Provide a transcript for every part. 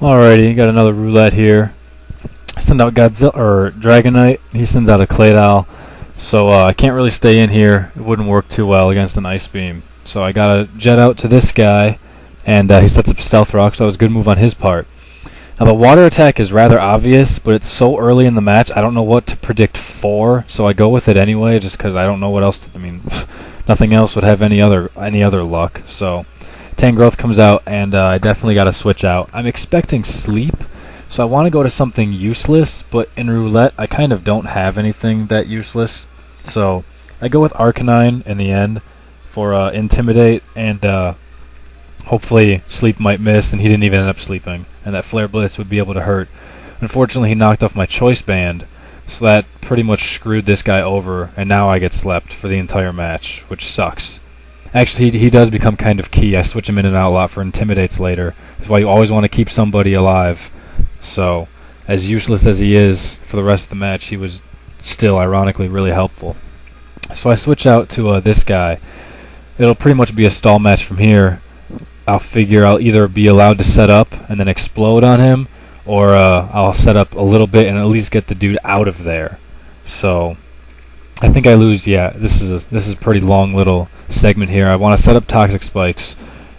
Alrighty, got another roulette here. I send out Godzilla or Dragonite. He sends out a Claydol. So I can't really stay in here. It wouldn't work too well against an Ice Beam. So I gotta jet out to this guy, and he sets up Stealth Rock, so that was a good move on his part. Now the water attack is rather obvious, but it's so early in the match, I don't know what to predict for, so I go with it anyway, just because I don't know what else. Nothing else would have any other luck. So Tangrowth comes out, and I definitely got to switch out. I'm expecting Sleep, so I want to go to something useless, but in Roulette, I kind of don't have anything that useless. So I go with Arcanine in the end for Intimidate, and hopefully Sleep might miss, and he didn't even end up sleeping, and that Flare Blitz would be able to hurt. Unfortunately, he knocked off my Choice Band, so that pretty much screwed this guy over, and now I get slept for the entire match, which sucks. Actually, he does become kind of key. I switch him in and out a lot for Intimidates later. That's why you always want to keep somebody alive. So, as useless as he is for the rest of the match, he was still, ironically, really helpful. So I switch out to this guy. It'll pretty much be a stall match from here. I'll figure I'll either be allowed to set up and then explode on him, or I'll set up a little bit and at least get the dude out of there. So I think I lose. Yeah, this is a pretty long little segment here. I want to set up Toxic Spikes,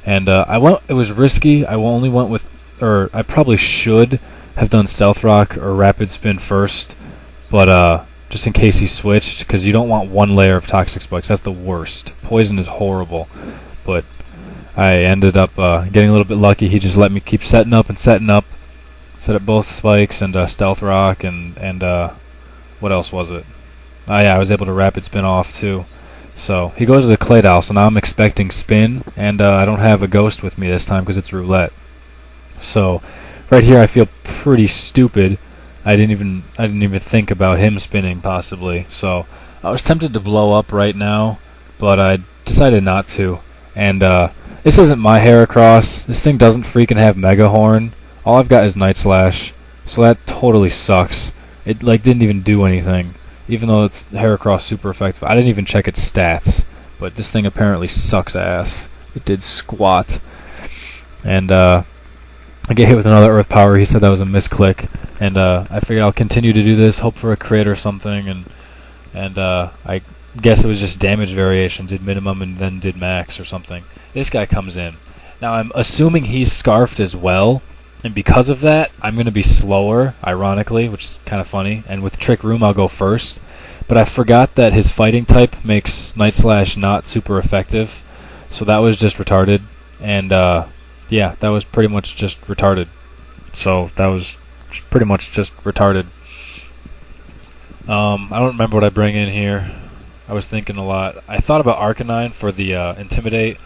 and it was risky. I only went with, or I probably should have done Stealth Rock or Rapid Spin first, but just in case he switched, because you don't want one layer of Toxic Spikes. That's the worst. Poison is horrible, but I ended up getting a little bit lucky. He just let me keep setting up and setting up. Set up both Spikes and Stealth Rock and what else was it? Oh yeah, I was able to Rapid Spin off too. So he goes to the Claydol, so now I'm expecting Spin, and I don't have a Ghost with me this time because it's Roulette. So right here I feel pretty stupid. I didn't even think about him spinning possibly. So I was tempted to blow up right now, but I decided not to. And this isn't my Heracross. This thing doesn't freaking have Mega Horn. All I've got is Night Slash, so that totally sucks. It didn't even do anything, even though it's Heracross super effective. I didn't even check its stats, but this thing apparently sucks ass. It did squat, and I get hit with another Earth Power. He said that was a misclick, and I figured I'll continue to do this, hope for a crit or something, and I guess it was just damage variation. Did minimum and then did max or something. This guy comes in. Now I'm assuming he's Scarfed as well. And because of that, I'm going to be slower, ironically, which is kind of funny. And with Trick Room, I'll go first. But I forgot that his fighting type makes Night Slash not super effective. So that was just retarded. And, yeah, that was pretty much just retarded. So that was pretty much just retarded. I don't remember what I bring in here. I was thinking a lot. I thought about Arcanine for the Intimidate.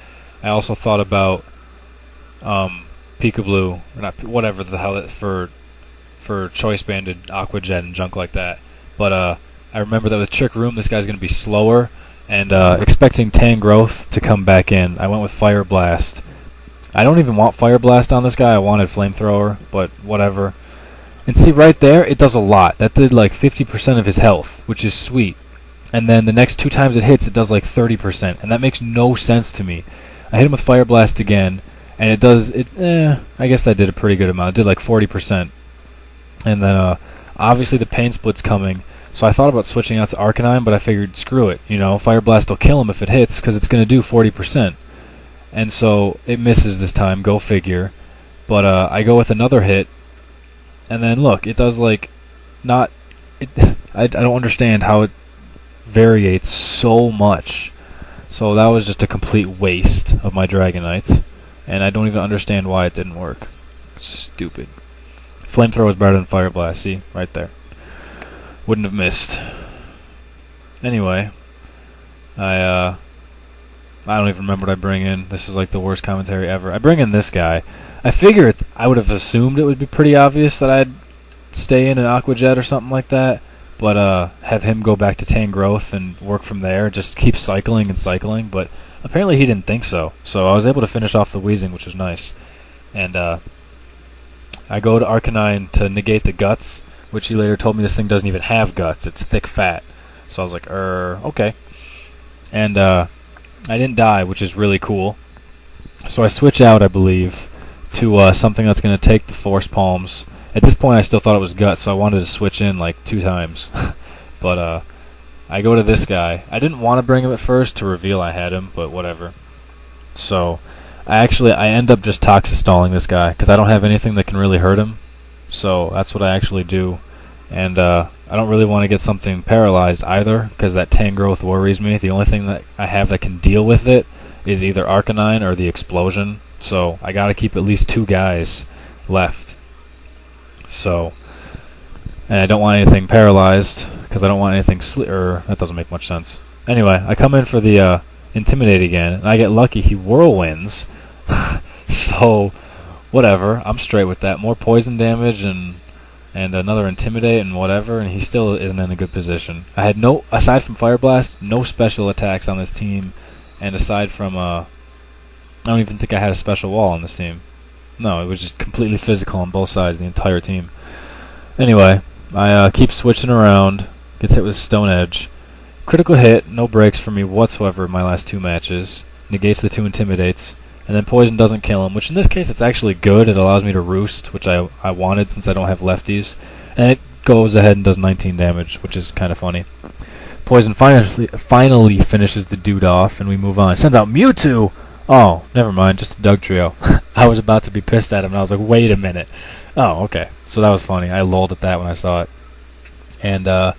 I also thought about Peekaboo, or not, whatever the hell it for Choice Banded, Aqua Jet, and junk like that. But I remember that with Trick Room, this guy's going to be slower, and expecting Tangrowth to come back in. I went with Fire Blast. I don't even want Fire Blast on this guy. I wanted Flamethrower, but whatever. And see, right there, it does a lot. That did like 50% of his health, which is sweet. And then the next 2 times it hits, it does like 30%, and that makes no sense to me. I hit him with Fire Blast again, and it does, I guess that did a pretty good amount. It did like 40%. And then, obviously the Pain Split's coming, so I thought about switching out to Arcanine, but I figured, screw it, Fire Blast will kill him if it hits, because it's going to do 40%. And so, it misses this time, go figure. But, I go with another hit, and then look, it does like, I don't understand how it variates so much. So that was just a complete waste of my Dragonite. And I don't even understand why it didn't work. Stupid. Flamethrower is better than Fire Blast. See? Right there. Wouldn't have missed. Anyway. I don't even remember what I bring in. This is like the worst commentary ever. I bring in this guy. I figured I would have assumed it would be pretty obvious that I'd stay in an Aqua Jet or something like that. But have him go back to Tangrowth and work from there. Just keep cycling and cycling. But apparently he didn't think so. So I was able to finish off the Weezing, which was nice. And I go to Arcanine to negate the Guts, which he later told me this thing doesn't even have guts. It's thick fat. So I was like, okay. And I didn't die, which is really cool. So I switch out, I believe, to something that's going to take the Force Palms. At this point, I still thought it was Gut, so I wanted to switch in like 2 times. But I go to this guy. I didn't want to bring him at first to reveal I had him, but whatever. So I end up just toxic stalling this guy because I don't have anything that can really hurt him. So that's what I actually do. And I don't really want to get something paralyzed either because that Tangrowth worries me. The only thing that I have that can deal with it is either Arcanine or the Explosion. So I gotta keep at least 2 guys left. So, and I don't want anything paralyzed because I don't want anything that doesn't make much sense. Anyway, I come in for the Intimidate again, and I get lucky. He Whirlwinds. So, whatever. I'm straight with that. More poison damage and another Intimidate and whatever, and he still isn't in a good position. I had aside from Fire Blast, no special attacks on this team, and aside from I don't even think I had a special wall on this team. No, it was just completely physical on both sides, the entire team. Anyway, I keep switching around, gets hit with Stone Edge. Critical hit, no breaks for me whatsoever in my last 2 matches. Negates the 2 Intimidates. And then Poison doesn't kill him, which in this case it's actually good. It allows me to roost, which I wanted since I don't have lefties. And it goes ahead and does 19 damage, which is kind of funny. Poison finally finishes the dude off, and we move on. Sends out Mewtwo! Oh, never mind, just a Dugtrio. I was about to be pissed at him, and I was like, wait a minute. Oh, okay. So that was funny. I lolled at that when I saw it. And I'm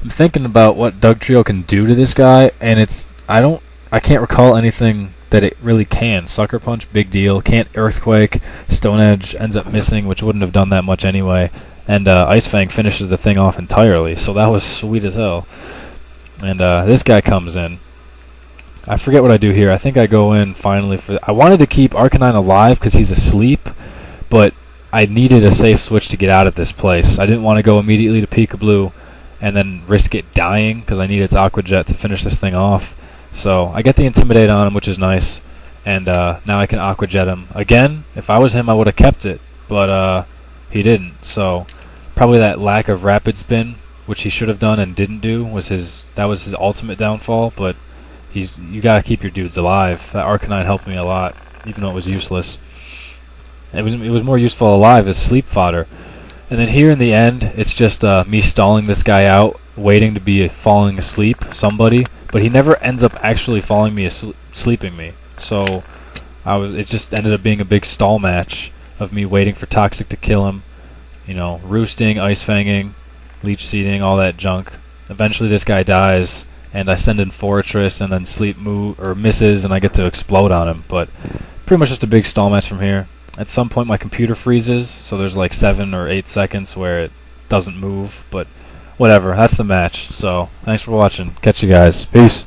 thinking about what Dugtrio can do to this guy, and I can't recall anything that it really can. Sucker Punch, big deal. Can't Earthquake. Stone Edge ends up missing, which wouldn't have done that much anyway. And Ice Fang finishes the thing off entirely, so that was sweet as hell. And this guy comes in. I forget what I do here. I think I go in finally for... I wanted to keep Arcanine alive because he's asleep, but I needed a safe switch to get out of this place. I didn't want to go immediately to Peekaboo and then risk it dying because I needed its Aqua Jet to finish this thing off. So I get the Intimidate on him, which is nice, and now I can Aqua Jet him. Again, if I was him, I would have kept it, but he didn't. So probably that lack of Rapid Spin, which he should have done and didn't do, was his ultimate downfall, but you gotta keep your dudes alive. That Arcanine helped me a lot, even though it was useless. It was more useful alive as sleep fodder. And then here in the end, it's just me stalling this guy out, waiting to be falling asleep, somebody, but he never ends up actually falling me asleep, sleeping me. So it just ended up being a big stall match of me waiting for Toxic to kill him, you know, roosting, Ice Fanging, Leech Seeding, all that junk. Eventually this guy dies, and I send in Fortress, and then Sleep misses, and I get to explode on him. But pretty much just a big stall match from here. At some point my computer freezes, so there's like 7 or 8 seconds where it doesn't move, but whatever, that's the match. So thanks for watching. Catch you guys. Peace.